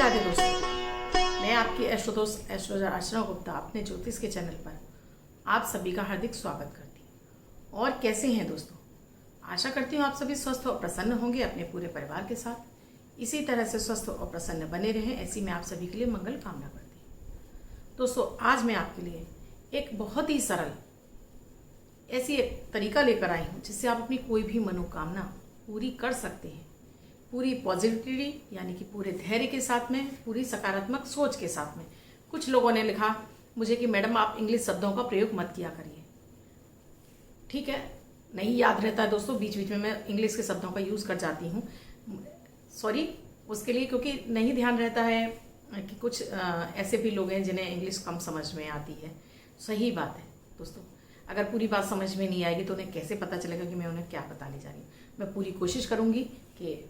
राधे दोस्तों, मैं आपकी एस्ट्रो दोस्त एस्ट्रोलॉजर अर्चना गुप्ता अपने ज्योतिष के चैनल पर आप सभी का हार्दिक स्वागत करती हूँ। और कैसे हैं दोस्तों? आशा करती हूँ आप सभी स्वस्थ और प्रसन्न होंगे अपने पूरे परिवार के साथ। इसी तरह से स्वस्थ और प्रसन्न बने रहें, ऐसी मैं आप सभी के लिए मंगल कामना करती हूँ। दोस्तों, आज मैं आपके लिए एक बहुत ही सरल ऐसी एक तरीका लेकर आई हूँ जिससे आप अपनी कोई भी मनोकामना पूरी कर सकते हैं, पूरी पॉजिटिविटी यानी कि पूरे धैर्य के साथ में, पूरी सकारात्मक सोच के साथ में। कुछ लोगों ने लिखा मुझे कि मैडम आप इंग्लिश शब्दों का प्रयोग मत किया करिए। ठीक है, नहीं याद रहता है दोस्तों, बीच बीच में मैं इंग्लिश के शब्दों का यूज़ कर जाती हूँ, सॉरी उसके लिए, क्योंकि नहीं ध्यान रहता है कि कुछ ऐसे भी लोग हैं जिन्हें इंग्लिश कम समझ में आती है। सही बात है दोस्तों, अगर पूरी बात समझ में नहीं आएगी तो उन्हें कैसे पता चलेगा कि मैं उन्हें क्या बताने जा रही हूँ। मैं पूरी कोशिश करूँगी कि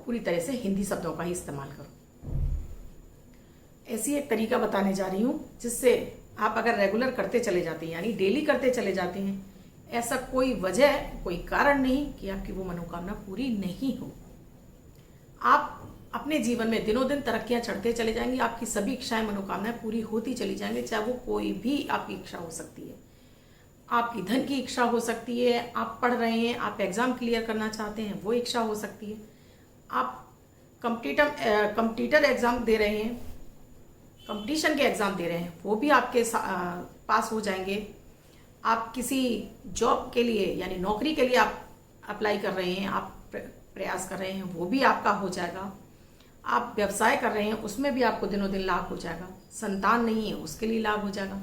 पूरी तरह से हिंदी शब्दों का ही इस्तेमाल करूँ। ऐसी एक तरीका बताने जा रही हूँ जिससे आप अगर रेगुलर करते चले जाते हैं, यानी डेली करते चले जाते हैं, ऐसा कोई वजह, कोई कारण नहीं कि आपकी वो मनोकामना पूरी नहीं हो। आप अपने जीवन में दिनों दिन तरक्कियां चढ़ते चले जाएंगे, आपकी सभी इच्छाएं, मनोकामनाएं पूरी होती चली जाएंगी। चाहे वो कोई भी आपकी इच्छा हो सकती है, आपकी धन की इच्छा हो सकती है, आप पढ़ रहे हैं, आप एग्जाम क्लियर करना चाहते हैं, वो इच्छा हो सकती है, आप कंप्यूटर एग्ज़ाम दे रहे हैं, कंपटीशन के एग्ज़ाम दे रहे हैं, वो भी आपके पास हो जाएंगे। आप किसी जॉब के लिए यानी नौकरी के लिए आप अप्लाई कर रहे हैं, आप प्रयास कर रहे हैं, वो भी आपका हो जाएगा। आप व्यवसाय कर रहे हैं, उसमें भी आपको दिनों दिन लाभ हो जाएगा। संतान नहीं है, उसके लिए लाभ हो जाएगा।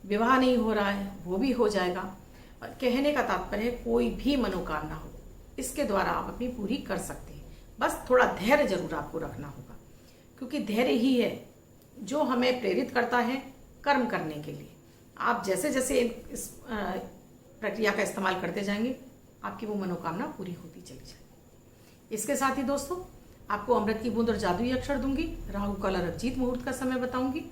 विवाह नहीं हो रहा है, वो भी हो जाएगा। और कहने का तात्पर्य है कोई भी मनोकामना हो, इसके द्वारा आप अपनी पूरी कर सकते हैं। बस थोड़ा धैर्य जरूर आपको रखना होगा, क्योंकि धैर्य ही है जो हमें प्रेरित करता है कर्म करने के लिए। आप जैसे जैसे इस प्रक्रिया का इस्तेमाल करते जाएंगे, आपकी वो मनोकामना पूरी होती चली जाएगी। इसके साथ ही दोस्तों, आपको अमृत की बूंद और जादुई अक्षर दूंगी, राहु काल और अभिजीत मुहूर्त का समय बताऊंगी।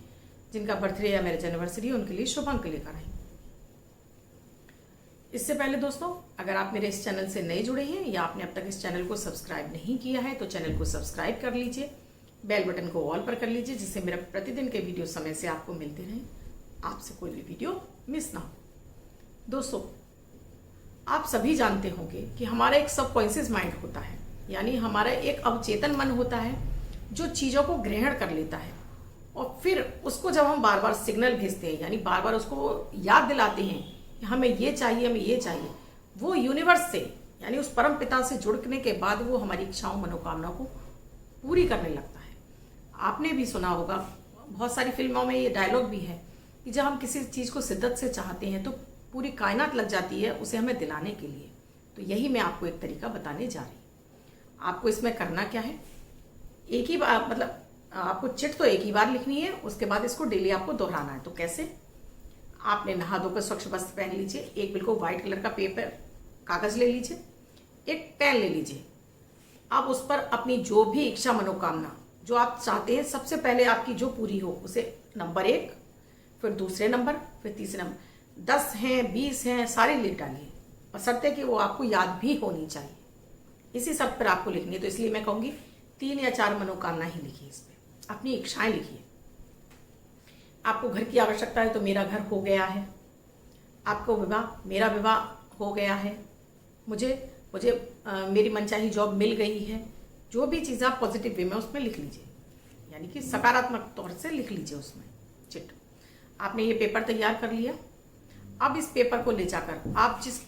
जिनका बर्थडे या मैरिज एनिवर्सरी है उनके लिए शुभ अंक लेकर आई। इससे पहले दोस्तों, अगर आप मेरे इस चैनल से नए जुड़े हैं या आपने अब तक इस चैनल को सब्सक्राइब नहीं किया है तो चैनल को सब्सक्राइब कर लीजिए, बेल बटन को ऑल पर कर लीजिए, जिससे मेरा प्रतिदिन के वीडियो समय से आपको मिलते रहें, आपसे कोई भी वीडियो मिस ना हो। दोस्तों, आप सभी जानते होंगे कि हमारा एक सबकॉन्शियस माइंड होता है, यानी हमारा एक अवचेतन मन होता है जो चीज़ों को ग्रहण कर लेता है, और फिर उसको जब हम बार बार सिग्नल भेजते हैं, यानी बार बार उसको याद दिलाते हैं कि हमें ये चाहिए, हमें ये चाहिए, वो यूनिवर्स से यानी उस परम पिता से जुड़ने के बाद वो हमारी इच्छाओं, मनोकामनाओं को पूरी करने लगता है। आपने भी सुना होगा, बहुत सारी फिल्मों में ये डायलॉग भी है कि जब हम किसी चीज़ को शिद्दत से चाहते हैं तो पूरी कायनात लग जाती है उसे हमें दिलाने के लिए। तो यही मैं आपको एक तरीका बताने जा रही हूँ। आपको इसमें करना क्या है, एक ही बार, मतलब आपको चिट तो एक ही बार लिखनी है, उसके बाद इसको डेली आपको दोहराना है। तो कैसे? आपने नहा धोकर स्वच्छ वस्त्र पहन लीजिए, एक बिल्कुल व्हाइट कलर का पेपर कागज ले लीजिए, एक पेन ले लीजिए। आप उस पर अपनी जो भी इच्छा, मनोकामना जो आप चाहते हैं, सबसे पहले आपकी जो पूरी हो उसे नंबर 1, फिर दूसरे नंबर, फिर तीसरे नंबर, 10 हैं, 20 हैं, सारी लिख डालिए, और शर्त है कि वो आपको याद भी होनी चाहिए। इसी शर्त पर आपको लिखनी है। तो इसलिए मैं कहूँगी 3 या 4 मनोकामना ही लिखिए, इसमें अपनी इच्छाएं लिखिए। आपको घर की आवश्यकता है तो मेरा घर हो गया है, आपको विवाह, मेरा विवाह हो गया है, मुझे मेरी मनचाही जॉब मिल गई है। जो भी चीज़ आप पॉजिटिव वे में उसमें लिख लीजिए, यानी कि सकारात्मक तौर से लिख लीजिए उसमें चिट। आपने ये पेपर तैयार कर लिया। अब इस पेपर को ले जाकर आप जिस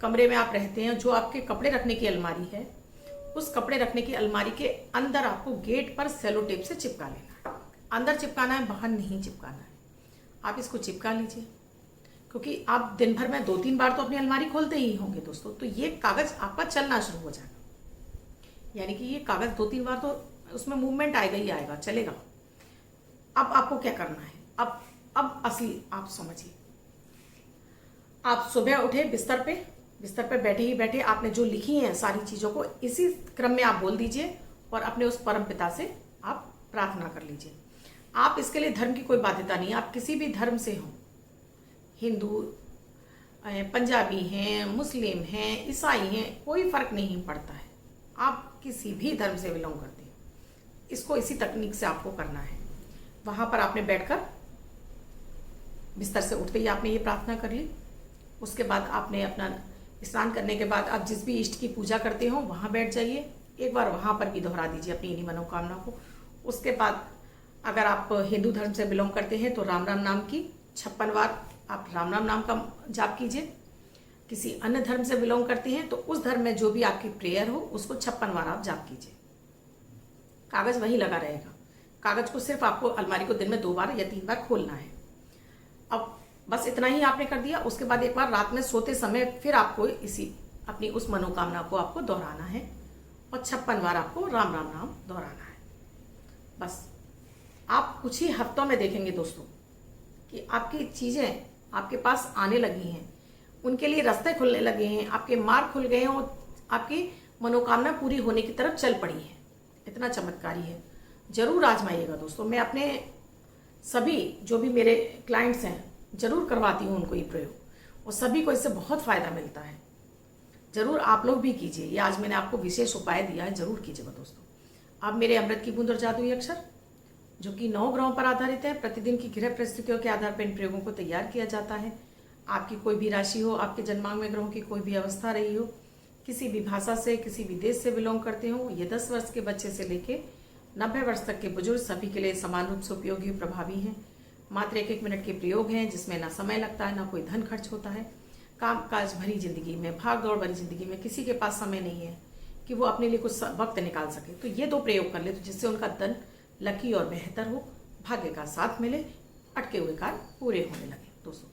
कमरे में आप रहते हैं, जो आपके कपड़े रखने की अलमारी है, उस कपड़े रखने की अलमारी के अंदर आपको गेट पर सेलो टेप से चिपका लेना है। अंदर चिपकाना है, बाहर नहीं चिपकाना है। आप इसको चिपका लीजिए, क्योंकि आप दिन भर में 2-3 बार तो अपनी अलमारी खोलते ही होंगे दोस्तों, तो ये कागज आपका चलना शुरू हो जाएगा, यानी कि ये कागज 2-3 बार तो उसमें मूवमेंट आएगा ही आएगा, चलेगा। अब आपको क्या करना है, अब असली आप समझिए। आप सुबह उठे, बिस्तर पे बैठे ही बैठे आपने जो लिखी हैं सारी चीज़ों को इसी क्रम में आप बोल दीजिए, और अपने उस परम पिता से आप प्रार्थना कर लीजिए। आप इसके लिए धर्म की कोई बाध्यता नहीं है, आप किसी भी धर्म से हो, हिंदू, पंजाबी हैं, मुस्लिम हैं, ईसाई हैं, कोई फर्क नहीं पड़ता है। आप किसी भी धर्म से बिलोंग करते हैं, इसको इसी तकनीक से आपको करना है। वहाँ पर आपने बैठकर बिस्तर से उठते ही आपने ये प्रार्थना कर ली। उसके बाद आपने अपना स्नान करने के बाद आप जिस भी इष्ट की पूजा करते हो वहाँ बैठ जाइए, एक बार वहाँ पर भी दोहरा दीजिए अपनी इन्हीं मनोकामना को। उसके बाद अगर आप हिंदू धर्म से बिलोंग करते हैं तो राम राम नाम की 56 बार आप राम राम नाम का जाप कीजिए। किसी अन्य धर्म से बिलोंग करते हैं तो उस धर्म में जो भी आपकी प्रेयर हो उसको 56 बार आप जाप कीजिए। कागज वहीं लगा रहेगा, कागज को सिर्फ आपको अलमारी को दिन में 2 बार या 3 बार खोलना है। अब बस इतना ही आपने कर दिया। उसके बाद एक बार रात में सोते समय फिर आपको इसी अपनी उस मनोकामना को आपको दोहराना है और 56 बार आपको राम राम नाम दोहराना है। बस आप कुछ ही हफ्तों में देखेंगे दोस्तों कि आपकी चीज़ें आपके पास आने लगी हैं, उनके लिए रास्ते खुलने लगे हैं, आपके मार्ग खुल गए हैं और आपकी मनोकामना पूरी होने की तरफ चल पड़ी है। इतना चमत्कारी है, जरूर आजमाइएगा दोस्तों। मैं अपने सभी जो भी मेरे क्लाइंट्स हैं जरूर करवाती हूँ उनको ये प्रयोग, और सभी को इससे बहुत फायदा मिलता है। जरूर आप लोग भी कीजिए, ये आज मैंने आपको विशेष उपाय दिया है, जरूर कीजिएगा दोस्तों। अब मेरे अमृत की बूंद और जादुई अक्षर जो कि 9 ग्रहों पर आधारित है, प्रतिदिन की ग्रह परिस्थितियों के आधार पर इन प्रयोगों को तैयार किया जाता है। आपकी कोई भी राशि हो, आपके जन्मांग में ग्रहों की कोई भी अवस्था रही हो, किसी भी भाषा से, किसी भी देश से बिलोंग करते हो, ये 10 वर्ष के बच्चे से लेके 90 वर्ष तक के बुजुर्ग सभी के लिए समान रूप से उपयोगी प्रभावी हैं। मात्र 1-1 मिनट के प्रयोग हैं जिसमें ना समय लगता है, ना कोई धन खर्च होता है। काम काज भरी जिंदगी में, भाग दौड़ भरी जिंदगी में किसी के पास समय नहीं है कि वो अपने लिए कुछ वक्त निकाल सके, तो ये 2 प्रयोग कर ले तो जिससे उनका दिन लकी और बेहतर हो, भाग्य का साथ मिले, अटके हुए कार्य पूरे होने लगे। दोस्तों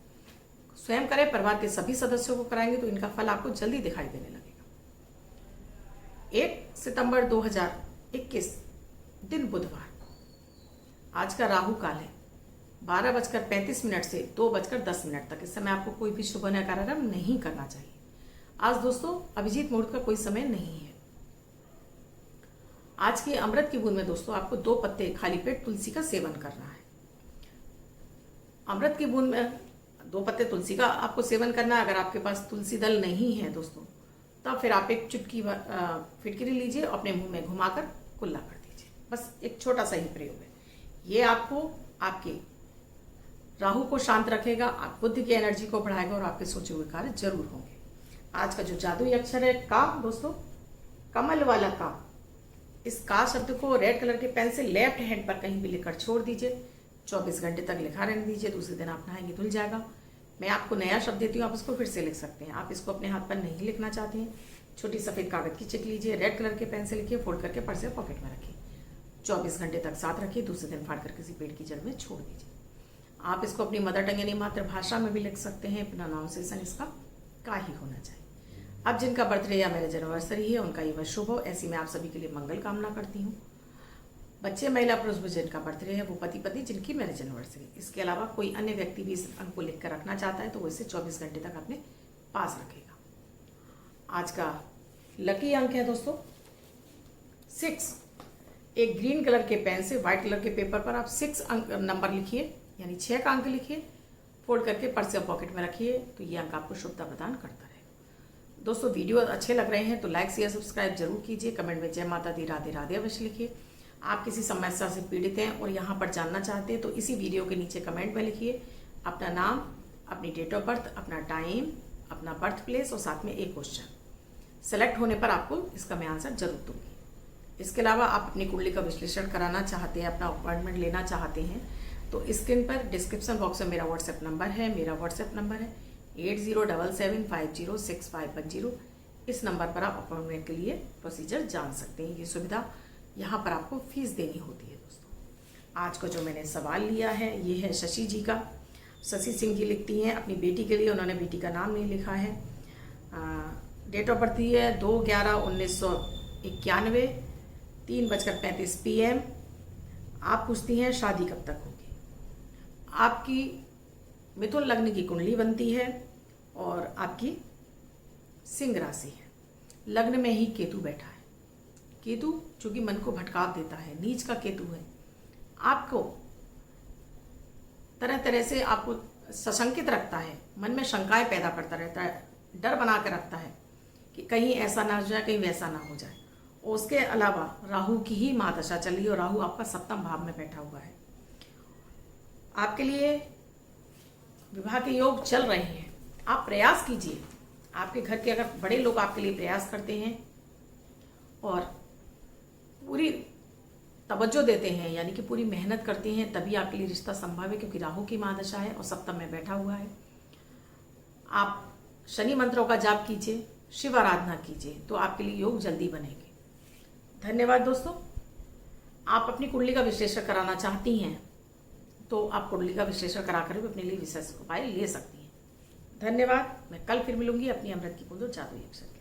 स्वयं करें, परिवार के सभी सदस्यों को कराएंगे तो इनका फल आपको जल्दी दिखाई देने लगेगा। 1 सितंबर 2021 दिन बुधवार, आज का राहु काल है 12:35 से 2:10 तक। इस समय आपको कोई भी शुभ कार्यक्रम नहीं करना चाहिए। आज दोस्तों अभिजीत मुहूर्त का कोई समय नहीं है। आज की अमृत की बूंद में दोस्तों आपको 2 पत्ते खाली पेट तुलसी का सेवन करना है। अमृत की बूंद में 2 पत्ते तुलसी का आपको सेवन करना है। अगर आपके पास तुलसी दल नहीं है दोस्तों तब फिर आप एक चुटकी फिटकरी लीजिए, अपने मुंह में घुमाकर कुल्ला कर दीजिए। बस एक छोटा सा ही प्रयोग है, ये आपको आपके राहु को शांत रखेगा, आप बुद्धि की एनर्जी को बढ़ाएगा और आपके सोचे हुए कार्य जरूर होंगे। आज का जो जादुई अक्षर है का दोस्तों, कमल वाला का। इस का शब्द को रेड कलर के पेन से लेफ्ट हैंड पर कहीं भी लिखकर छोड़ दीजिए, 24 घंटे तक लिखा रहने दीजिए। दूसरे दिन आप नहाएंगे धुल जाएगा। मैं आपको नया शब्द देती हूँ, आप इसको फिर से लिख सकते हैं। आप इसको अपने हाथ पर नहीं लिखना चाहते हैं, छोटी सफेद कागज की चिट लीजिए, रेड कलर के पेन से लिखिए, फोल्ड करके पर्स या पॉकेट में रखिए, 24 घंटे तक साथ रखिए। दूसरे दिन फाड़ कर किसी पेड़ की जड़ में छोड़ दीजिए। आप इसको अपनी मदर टंग यानी मातृभाषा में भी लिख सकते हैं। प्रोनाउंसिएशन इसका का ही होना चाहिए। अब जिनका बर्थडे या मैरिज एनिवर्सरी है उनका ये वर्ष शुभ हो, ऐसी मैं आप सभी के लिए मंगल कामना करती हूँ। बच्चे, महिला, पुरुष जिनका बर्थडे है वो पति पत्नी जिनकी मैरिज एनिवर्सरी। इसके अलावा कोई अन्य व्यक्ति भी इस अंक को लिख कर रखना चाहता है तो वो इसे 24 घंटे तक अपने पास रखेगा। आज का लकी अंक है दोस्तों 6। एक ग्रीन कलर के पेन से व्हाइट कलर के पेपर पर आप 6 अंक नंबर लिखिए, यानी 6 का अंक लिखिए, फोल्ड करके पर्स या पॉकेट में रखिए, तो ये अंक आपको शुभता प्रदान करता रहेगा। दोस्तों वीडियो अच्छे लग रहे हैं तो लाइक शेयर सब्सक्राइब जरूर कीजिए। कमेंट में जय माता दी राधे राधे अवश्य लिखिए। आप किसी समस्या से पीड़ित हैं और यहाँ पर जानना चाहते हैं तो इसी वीडियो के नीचे कमेंट में लिखिए अपना नाम, अपनी डेट ऑफ बर्थ, अपना टाइम, अपना बर्थ प्लेस और साथ में एक क्वेश्चन। सेलेक्ट होने पर आपको इसका मैं आंसर जरूर दूंगी। इसके अलावा आप अपनी कुंडली का विश्लेषण कराना चाहते हैं, अपना अपॉइंटमेंट लेना चाहते हैं तो स्क्रीन पर डिस्क्रिप्शन बॉक्स में मेरा व्हाट्सएप नंबर है। मेरा व्हाट्सएप नंबर है 8077506510। इस नंबर पर आप अपॉइंटमेंट के लिए प्रोसीजर जान सकते हैं। ये सुविधा यहाँ पर आपको फीस देनी होती है। दोस्तों आज का जो मैंने सवाल लिया है ये है शशि जी का। शशि सिंह जी लिखती हैं अपनी बेटी के लिए, उन्होंने बेटी का नाम नहीं लिखा है। डेट ऑफ बर्थ है 2/11/1991, 3:35 PM। आप पूछती हैं शादी कब तक होगी। आपकी मिथुन लग्न की कुंडली बनती है और आपकी सिंह राशि है। लग्न में ही केतु बैठा है। केतु जो कि मन को भटका देता है, नीच का केतु है, आपको तरह तरह से आपको सशंकित रखता है, मन में शंकाएं पैदा करता रहता है, डर बना कर रखता है कि कहीं ऐसा ना हो जाए, कहीं वैसा ना हो जाए। उसके अलावा राहु की ही महादशा चल रही है और राहु आपका सप्तम भाव में बैठा हुआ है। आपके लिए विवाह के योग चल रहे हैं। आप प्रयास कीजिए, आपके घर के अगर बड़े लोग आपके लिए प्रयास करते हैं और पूरी तवज्जो देते हैं, यानी कि पूरी मेहनत करते हैं, तभी आपके लिए रिश्ता संभव है, क्योंकि राहु की महादशा है और सप्तम में बैठा हुआ है। आप शनि मंत्रों का जाप कीजिए, शिव आराधना कीजिए, तो आपके लिए योग जल्दी बनेंगे। धन्यवाद दोस्तों। आप अपनी कुंडली का विश्लेषण कराना चाहती हैं तो आप कुंडली का विश्लेषण कराकर भी अपने लिए विशेष उपाय ले सकती हैं। धन्यवाद। मैं कल फिर मिलूंगी अपनी अमृत की बूंदों जादुई अक्षर।